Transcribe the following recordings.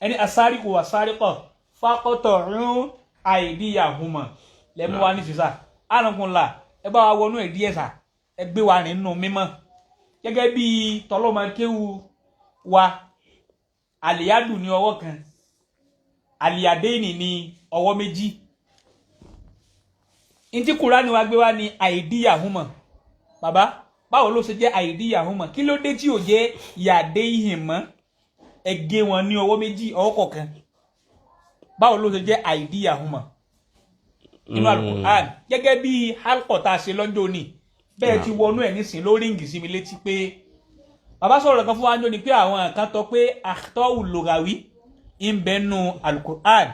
ẹni asariqu wa sariqa faqta'u aydiyahuma lẹ́mú wa ní sísá ànàkùnlá ẹ bá wa wọnú ẹ̀ díẹ̀ sà ẹ gbé wa nínú mímọ́ gẹ́gẹ́ bí tọ́lọ́mọkéwu wa àlìyádù ní ọwọ́ kan àlìyàdéènì ní ọwọ́ méjì ntí Kùránì wa gbé wa ní aydiyahuma bàbá báwo ló ṣe jẹ́ aydiyahuma kí ló dé tí ò jẹ́ yadayhima ẹ gé wọn ní ọwọ́ méjì ọwọ́ kọ̀ọ̀kan báwo ló ṣe jẹ́ aydiyahuma nínú Al-Qur'an gẹ́gẹ́ bí halqa tá a ṣe lọ́jọ́ òní bẹ́ẹ̀ ti wọnú ẹ̀ nísìn ló ríǹgì sí mi létí pé bàbá sọ̀rọ̀ kan fún wa ní pé àwọn kan tọ́ pé akhta'u lughawi ń bẹ nù Al-Qur'an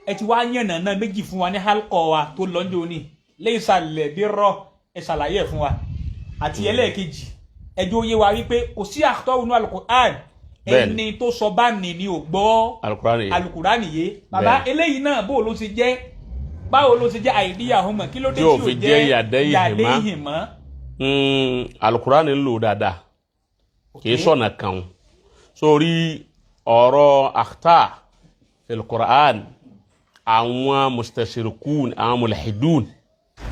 ẹ ti wá yànnà náà méjì fún wa ní halqa wa tó lọ́jọ́ òní laysa al-birra ẹ ṣàlàyé ẹ̀ fún wa àti ẹlẹ́ẹ̀kejì ẹjọ́ yé wa wípé kò sí akhta'u nù Al-Qur'an ẹni tó sọ bá ní ni ò gbọ́ Al-Qur'an yé bàbá eléyìí náà bó ló ṣe jẹ́ báwo ló ṣe jẹ́ aydiyahuma kí ló dé tí ò jẹ́ yadayhima Al-Qur'an ń lò dáadáa kìí sọ̀nà kan sórí ọ̀rọ̀ akhta fil Qur'an àwọn mustashirikun àwọn mulhidun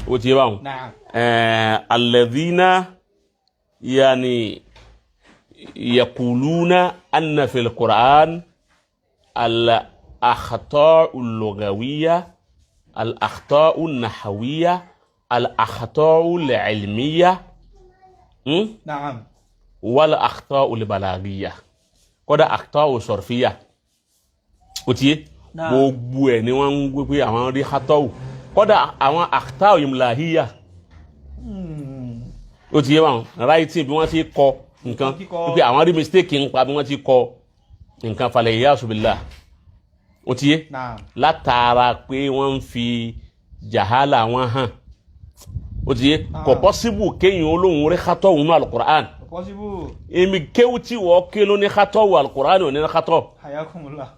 ó ti bá wọn alladhina yani yaquluna anna fil Qur'an al-akhta'u al-lughawiyya al-akhta'u an-nahwiyya al-akhta'u al-ilmiyya na'am wal akhta'u al-balaghiyya kódà akhta'u sarfiyya ó ti yé gbogbo ẹ̀ ni wọ́n ń gbé pé àwọn rí khata'u kódà àwọn akhta'u imlahiyya ó ti yé wọn writing bí wọ́n ti kọ nǹkan pé àwọn rí mistake ń pa bí wọ́n ti kọ nǹkan falẹ̀ yasu billah ó ti yé látara pé wọ́n ń fi jahala wọn hàn ó ti yé kò possible kéyìn olóhùn rí khata'u nínú Al-Qur'an possible èmi kéwù tí wọ́n ké ló ní khata'u Al-Qur'an ò ní khata'u hayakumullah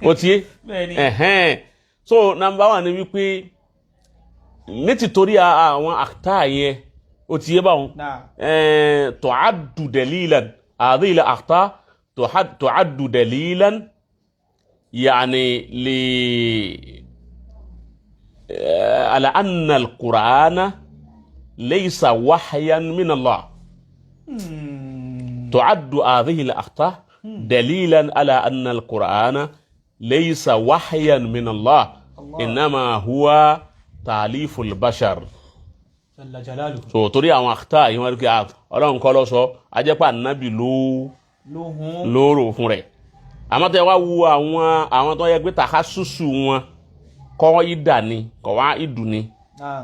ó ti yé so number one ni wípé ní títorí àwọn akhta yẹn ó ti yé báwọn tu'addu dalilan hadhihi al-akhta tu'addu dalilan يعني على أن القرآن ليس وحيا من الله تعد هذه الأخطاء دليلا على أن القرآن ليس وحيا من الله إنما هو تأليف البشر جل جلاله so torí àwọn akhta yìí wọ́n rí pé Ọlọ́run kọ́ ló sọ a jẹ́ pé Ànábì ló rò fún rẹ̀ àmọ́ tẹ́ wá wo àwọn tó yẹ pé takhassusu wọn kọ́ ìdà ni kọ́ wá ìdù ni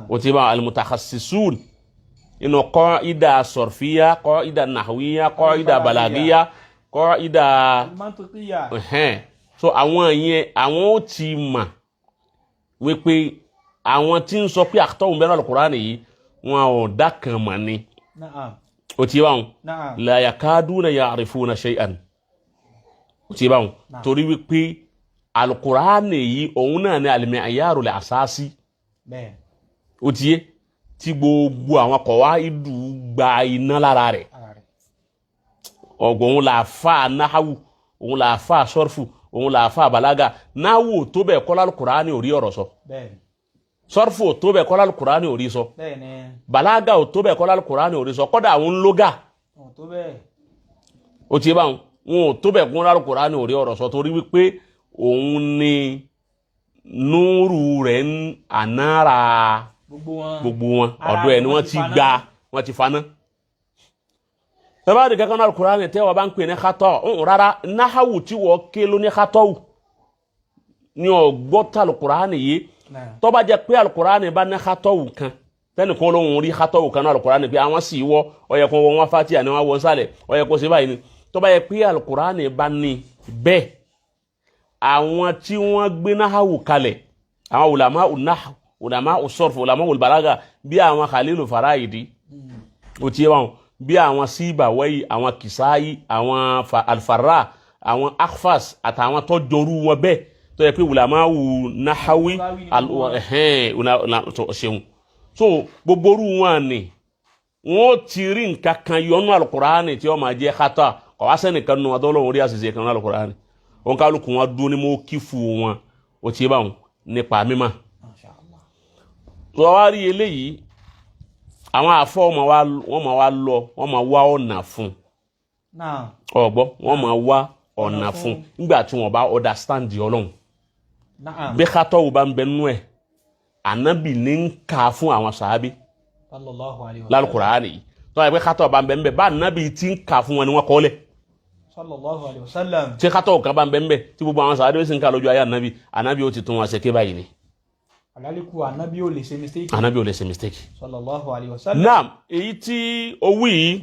ó ti bá al-mutakhassisun inú kọ́ ìdà sarfiyya kọ́ ìdà nahwiyya kọ́ ìdà balagiyya kọ́ ìdà mantiqiyya so àwọn yẹn àwọn ó ti mà wípé àwọn tí ń sọ pé akhta'u bẹ́ẹ̀ al-Qur'an yìí wọn ò dákan mọ̀ ni ó ti bá wọn la yakaduna ya'rifuna shay'an ti báwọn torí wípé Al-Qur'ani yìí òun náà ní al-mi'yaru al-asasi ó ti yé tí gbogbo àwọn qawaidu gba iná lára rẹ̀ òun là fà náhàwù òun là fà sọ́rfù òun là fà balaga náhàwù tó bẹ̀ kọ́lá Al-Qur'ani ò rí ọ̀rọ̀ sọ sọ́rfù tó bẹ̀ kọ́lá Al-Qur'ani ò rí sọ balaga ò tó bẹ̀ kọ́lá Al-Qur'ani ò rí sọ kọ́dà àwọn lóga ó ti yé báwọn wọn ò tó bẹ̀ kún Al-Qur'ani ò rí ọ̀rọ̀ sọ torí wípé òun ni núrù rẹ̀ ń ànára gbogbo wọn ọ̀dọ̀ ẹ̀ ni wọ́n ti gba wọ́n ti faná. tẹ́bàdì kankan náà Al-Qur'ani tẹ́wọ̀ bá ń pè ní khata'u rárá náhàwù tí wọ́n ké ló ní khata'u ní ọgbọ́ta Al-Qur'ani yìí tó bá jẹ́ pé Al-Qur'ani bá ní khata'u kan tẹ́nì kan lóhun rí khata'u kan náà Al-Qur'ani pé àwọn sì wọ́ ó yẹ kó wọ́n Fatiha ni wọ́n wọ́n sálẹ̀ ó yẹ kó ṣe báyìí ni tó bá yẹ pé Al-Qur'ani bá ní bẹ́ẹ̀ àwọn tí wọ́n gbé náhàwù kalẹ̀ àwọn ulama'u nahw ulama'u sarf ulama'u balaga bí àwọn Khalilu Farahidi ó ti wọn bí àwọn Sibawayh àwọn Kisayi àwọn Al-Farra àwọn Akhfas àtàwọn tó joru wọn bẹ́ẹ̀ tó yẹ pé ulama'u nahwi ṣeun so gbogbo ru wọn ni wọ́n ti rí nǹkan kan yọnú Al-Qur'ani tí ó máa jẹ́ khata kò wá sẹ́nìkan nù ọdọ́ lóhun rí àṣìṣe kan nínú Al-Qur'ani on kálukú wọn dúró ní mo kífù wọn ó ti bá wọn nípa mímọ́ tó wá rí eléyìí àwọn àfọ wọ́n máa wá lọ wọ́n máa wá ọ̀nà fún ọgbọ́ wọ́n máa wá ọ̀nà fún nígbà tí wọ́n bá understand Ọlọ́run bí kátọ́wù bá ń bẹ nú ẹ̀ ànábì ní ń kà fún àwọn sàábí lálùkùránì yìí tó wáyé pé kátọ́wù bá ń bẹ ń bẹ bá ànábì tí ń kà fún wọn ni wọ́n kọ́ lẹ̀ sallallahu alaihi wasallam tí kátọ́wù kan bá ń bẹ ń bẹ tí gbogbo àwọn sàábí sì ń kà lójú ayé ànábì ó ti tún wọn ṣe ké báyìí ni alaliku ànábì ò lè ṣe mistake sallallahu alaihi wasallam naam èyí tí ó wí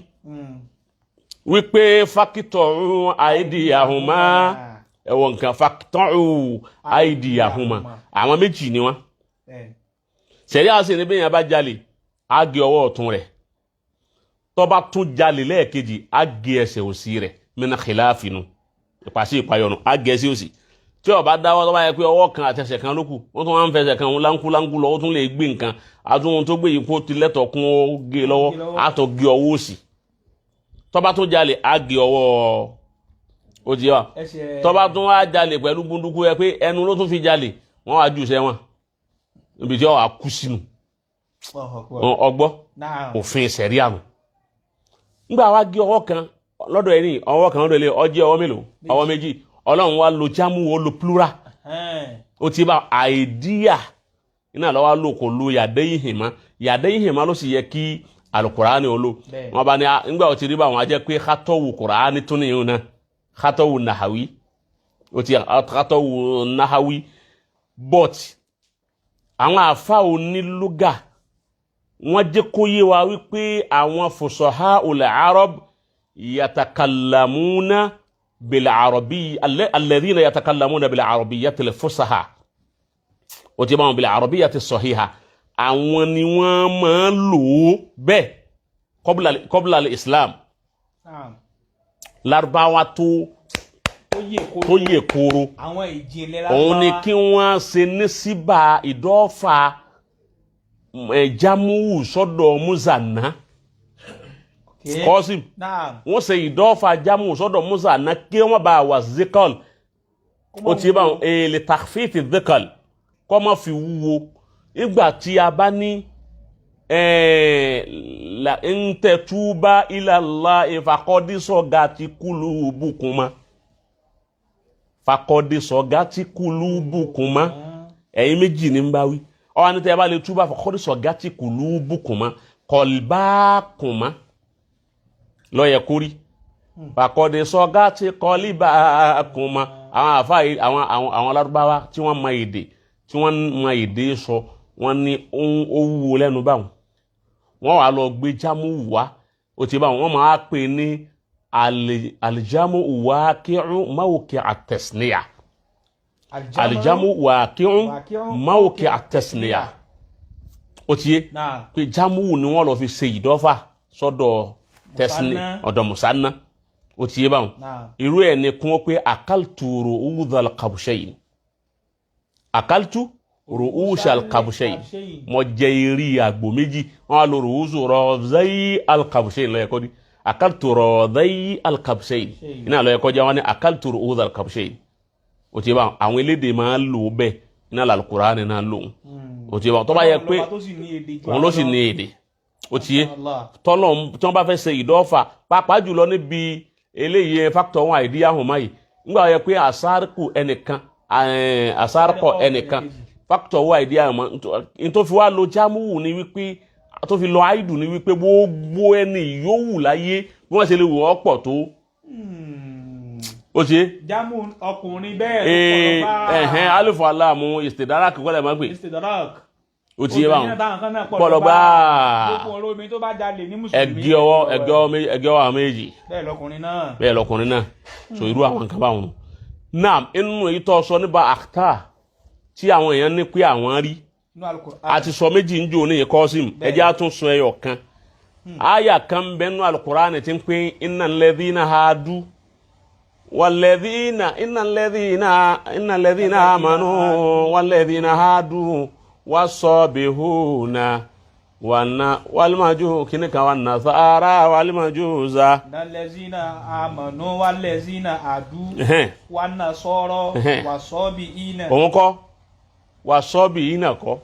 wípé fakitọ̀rù àìdíyàhùnmá ẹ̀wọ̀n nǹkan fakitọ̀rù àìdíyàhùnmá àwọn méjì ni wọ́n ṣẹ̀rí àṣẹ ní bẹ́yàn bá jalè á gé ọwọ́ ọ̀tún rẹ̀ tó bá tún jalè lẹ́ẹ̀kejì á gé ẹsẹ̀ òsì rẹ̀ min khilafinu ìpàṣẹ ìpayọ̀nù á gé ẹsẹ̀ òsì tí ó bá dáwọ́ tó bá yẹ pé ọwọ́ kan àtẹsẹ̀ kan lókù wọ́n tún wá ń fẹsẹ̀ kan láńkú lọ ó tún lè gbé nǹkan àtúntò tó gbé yìí kó ti lẹ́tọ̀ kún ó gé lọ́wọ́ á tó gé ọwọ́ òsì tó bá tún jalè á gé ọwọ́ òjì wa tó bá tún wá jalè pẹ̀lú gbunduku yẹ pé ẹnu ló tún fi jalè wọ́n wá jù sẹ́wọ̀n níbi tí ó wà kú sínú ọgbọ́ òfin ṣẹ̀ríà nù nígbà wá gé ọwọ́ kan lọ́dọ̀ ẹni ọwọ́ kan lọ́dọ̀ ilé ọjẹ́ ọwọ́ mélòó ọwọ́ méjì Ọlọ́run wá lo jámù ó lo plural ó ti bá àìdíyà iná lọ́wọ́ lò kò lo yàdẹ́yìhìnmá ló sì yẹ kí alukùránì ó lò wọ́n bá ní nígbà ó ti rí bá wọn jẹ́ pé kátọ́wù kùránì tún nìyẹn náà kátọ́wù nàhàwí ó ti kátọ́wù nàhàwí but àwọn àfá onílùgà wọ́n jẹ́ kó yé wa wípé àwọn fusaha ul-arab yatakallamuna bil-arabiyya alladhina yatakallamuna bil-arabiyyati al-fusaha ó ti bá wọn bil-arabiyyati as-sahiha àwọn ni wọ́n máa lò ó bẹ́ẹ̀ qabla al-islam Lárúbáwá tó yè kóró àwọn ìjìnlẹ̀ Lárúbáwá òun ni kí wọ́n ṣe ní síbà ìdọ́fà jamuwu sọ́dọ̀ muzanna kọ́sìm wọ́n ṣe ìdọ́fà jamuwu sọ́dọ̀ muzanna kí wọ́n bá wà zikal ó ti bá èlè takfíìtì zikal kọ́ mọ́ fi wúwo ìgbà tí a bá ní la in tatuba ila Allah faqad sogati kulubukuma faqad sogati kulubukuma ẹ̀yin méjì ní bá wí ó wá ní tẹ́ bá lè túbá faqad sogati kulubukuma qalbakuma ló yẹ kórí faqad sogati qalbakuma àwọn àfá àwọn Lárúbáwá tí wọ́n mọ èdè sọ wọ́n ní ó wúwo lẹ́nu báwọn wọ́n wá lọ gbé jámù wá ó ti báwọn wọ́n máa pè ní alìjámù waqi'u mawqi'a at-tasniya alìjámù waqi'u mawqi'a at-tasniya ó ti yé pé jámù ni wọ́n lọ fi ṣe ìdọ́fà sọ́dọ̀ tasniya ọ̀dọ̀ musanna ó ti yé báwọn irú ẹ̀ ní kún ó pé akaltu ru'udhal qabshayn akaltu ru'usa al-qabshayn mo jẹ iri àgbò méjì wọ́n lo ru'usu radai al-qabshayn ló yẹ kó di akaltu radai al-qabshayn ina ló yẹ kó jẹ́ wọ́n ní akaltu ru'usa al-qabshayn ó ti bá àwọn elédè máa lò bẹ́ẹ̀ ina al-Qur'an na lò ó ti bá tó bá yẹ pé wọ́n ló sì ní èdè ó ti yé tolo tí wọ́n bá fẹ́ ṣe ìdọ́fà pàápàá jùlọ ní bí eléyìí factor wọn idea hon mai ngba yẹ pé asarku ẹnìkan asarko ẹnìkan factor wa idea mo in tó fi wá lo jamu ni wípé tó fi lo aidu ni wípé gbogbo ẹni yòówù láyé bí wọ́n ṣe lè wò pọ̀ tó ó ṣe jamu ọkùnrin bẹ́ẹ̀ lọ́pọ̀lọpọ̀ alifu alamu istidrak ko le ma pè istidrak ó ti yé báwọn pọ̀lọpọ̀ ẹgbẹ́ ọwọ́ méjì bẹ́ẹ̀ lọkùnrin náà so irú àwọn nǹkan báwọn náà inú èyí tó sọ nípa àkítà tí àwọn èèyàn ní pé àwọn rí àti sọ méjì ń jò ní ìkọ́sìm ẹjẹ́ á tún sọ ẹyọ kan áyà kan bẹ́nu Al-Qur'ani tí ń pín innal ladhina hadu walladhina innal ladhina amanu walladhina hadu wasabihuna والمجوس كنك والنصارى والمجوس الذين آمنوا والذين عادوا والنصارى والصابئين òun kọ́ والصابئين kọ́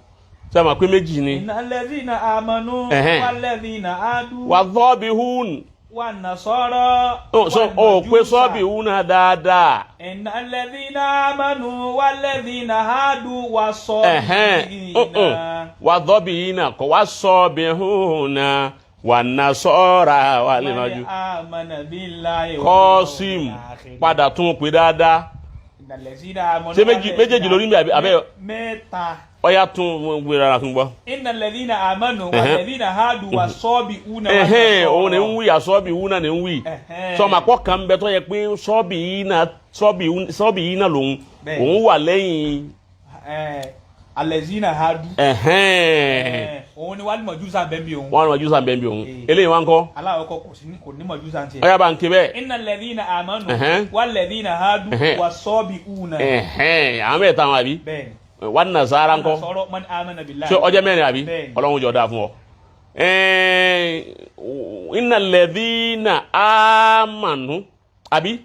sẹ́mi pé méjì ni الذين آمنوا والذين عادوا والصابئون والنصارى so ó pé صابئون dáadáa إن الذين آمنوا والذين عادوا والصابئين والصابئين kọ́ والصابئون والنصارى والمجوس آمن بالله Qasim padà tún pé dáadáa ṣé méjèèjì lórí mi àbẹ́ mẹ́ta ọ̀yá tún gbé rárá tún gbọ́. إن الذين آمنوا والذين هادوا والصابئون òun ni ń wí àsọ́bì wú náà ni ń wí sọmọ àpọ̀ kan bẹ tó yẹ pé sọ́bì yìí náà lòun òun wà lẹ́yìn. الذين هادوا òun ni wàá ní mọ̀júsà bẹ́ẹ̀ bí òun. wọ́n ní mọ̀júsà bẹ́ẹ̀ bí òun eléyìí wá ń kọ́. aláwọ̀kọ́ kò ní mọ̀júsà tiẹ̀. ọ̀yá bá ń ké bẹ́ẹ̀. إن الذين آمنوا والذين هادوا والصابئون. àwọn bẹ́ẹ̀ táwọn àbí. wan nasara ńkọ́ ṣé ọjọ́ mẹ́rin àbí Ọlọ́run jọ dáa fún ọ. innal ladhina amanu àbí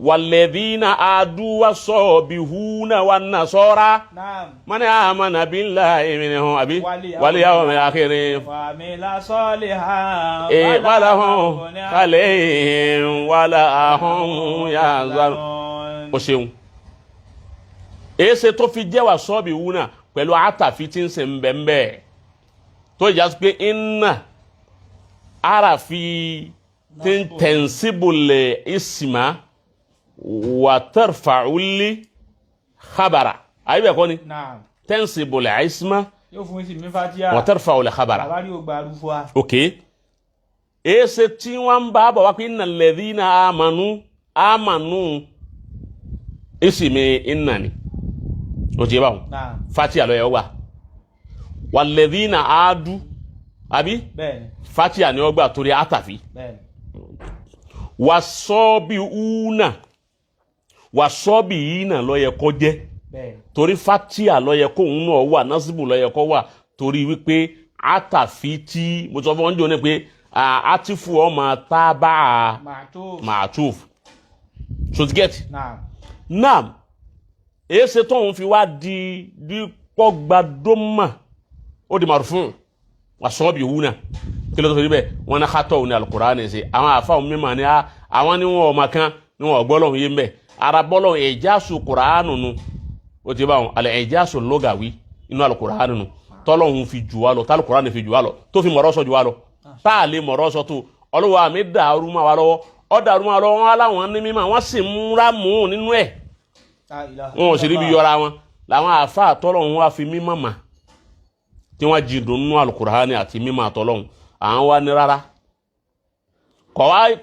walladhina adu was-sabihuna wan-nasara man amana billahi minhum àbí wal yawmil akhir wa amila salihan walahum alayhim walahum yahzanun. o ṣeun ese tó fi jẹ́ wàsọ́ọ̀bì wúnà pẹ̀lú àtàfi tí ń ṣe mbẹ̀mbẹ̀ tó yà pé iná àràfi tí ń tẹ̀síbùlẹ̀ ìsìmá wà tẹ̀rfàúlì khabara ayé bẹ́ẹ̀ kọ́ ni tẹ̀síbùlẹ̀ ìsìmá wà tẹ̀rfàúlì khabara ok ese tí wọ́n bá bọ̀ wá pé iná lẹ́dínà àmànú ìsìmí iná ni o jẹ báwọn fati àlọ yẹ ọgbà walladhina aadu àbí fati àní ọgbà torí àtàfi wasọ́ọ̀bì yìí náà ló yẹ kó jẹ́ torí fati àlọ yẹ kó òun náà wà násìbù ló yẹ kó wà torí wípé àtàfi tí mo sọ fún wọn jọ ní pé àtìfù ọmọ tábà màtúf so to get now ese tóun fi wá di pọ́gbadọ́mà ó di marufun wasọ́ọ̀bì wúnà kí ló tó fi bẹ́ẹ̀ wọn náà kátó ní Al-Qur'ani ṣe àwọn àfáwọn mímọ́ ni àwọn ni wọn ọmọ kan ni wọn gbọ́lọ̀ yé mbẹ́ ara bọ́lọ̀ ẹ̀jásù Qur'anu nu ó ti bá wọn alẹ́ ẹ̀jásù lọ́gàwí inú Al-Qur'ani nu tọ́lọ́hun fi jù wá lọ tálùkùránì fi jù wá lọ tó fi mọ̀rọ́ sọ jù wá lọ tá a lè mọ̀rọ́ sọ tó ọlọ́wọ́ àmì dàrú máa wá lọ́wọ́ ọ dàrú máa lọ́wọ́ wọn aláwọn ní mímọ́ wọn sì múra mú nínú ẹ̀ wọn ò sì ríbi yọra wọn làwọn àfa àtọ́lọ́hun wá fi mímọ́ mà tí wọ́n jìndùn nínú Al-Qur'ani àti mímọ́ àtọ́lọ́hun àwọn wá ní rárá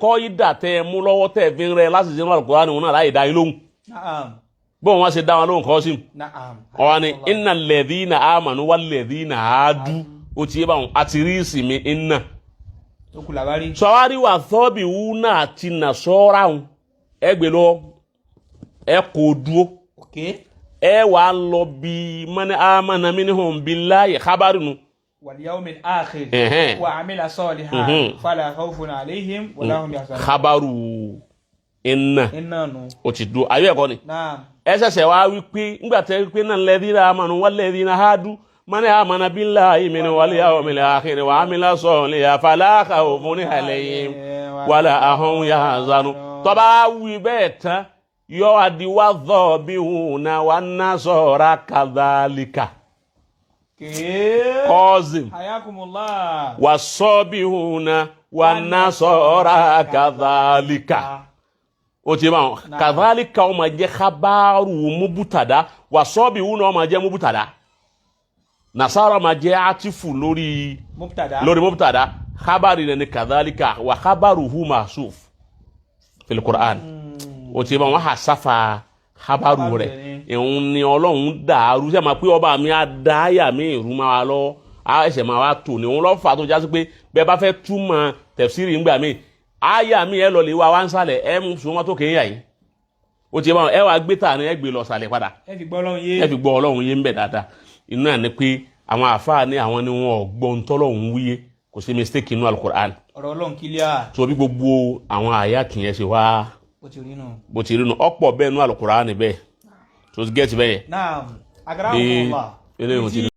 kọ́ ìdà tẹ́ ẹ mú lọ́wọ́ tẹ́ ẹ fi ń rẹ láti ṣe nínú Al-Qur'ani wọn náà láì dá yín lóhùn bọ́n wọn ṣe dá wọn lóhùn kọ́ sí wọn ni innal ladhina amanu wal ladhina hadu ó ti yé báwọn àti rí ìsinmi iná sọwárí wà thọ́bì wúnà àti nàṣọ́ra ẹgbẹ́ lọ ẹ kò dúó ẹ wà lọ bí man amana minhum billahi khabarinu wal yawmil akhir wa amila salihan fala khawfun alayhim wa lahum yahzanun khabaru iná nu ó ti dúó ayé ẹ̀kọ́ ni ẹ ṣẹ̀ṣẹ̀ wá wípé ńgbàtẹ́ wípé náà ladhina amanu wal ladhina hadu man amana billahi minhum wal yawmil akhir wa amila salihan fala khawfun alayhim wa lahum yahzanun tó bá wí bẹ́ẹ̀ tán yọ àdìwá dhobihuna wan nasara kadhalika Qasim wasobihuna wan nasara kadhalika ó ti máa kadhalika ó máa jẹ́ khabaru mubutada wasobihuna ó máa jẹ́ mubutada nasara máa jẹ́ atifu lórí mubutada khabari ni kadhalika wa khabaruhu mahsuf fil Qur'an ó ti máa wọ́n hasafa khabaru rẹ̀ ìhun ni Ọlọ́run dàrú ṣe máa pé ọba mi àdáyà mi ìrú máa wá lọ ẹsẹ̀ máa wá tò ní òun lọ́fà tó já sí pé bẹ́ẹ̀ bá fẹ́ túmọ̀ tẹ̀fsírì ńgbà mi àyà mi ẹ lọ lè wá wá ń sàlẹ̀ ẹ mú sùn wọn tó kéèyà yìí ó ti máa ẹ wá gbé tà ní ẹ gbé lọ sàlẹ̀ padà ẹ fi gbọ́ Ọlọ́run yé ń bẹ̀ dáadáa inú ẹ̀ ni pé àwọn àfáà ní àwọn ni wọn gbọ́n tọ́lọ́hun wíyé kò sí mistake inú alukur'an ọ̀rọ̀ Ọlọ́run kílíà so bí gbogbo àwọn àyà tìyẹn ṣe wá bó ti rí nù ọ̀pọ̀ bẹ́ẹ̀ nú alukur'an bẹ́ẹ̀ so get bẹ́ẹ̀ naam akramakumullah eléyìí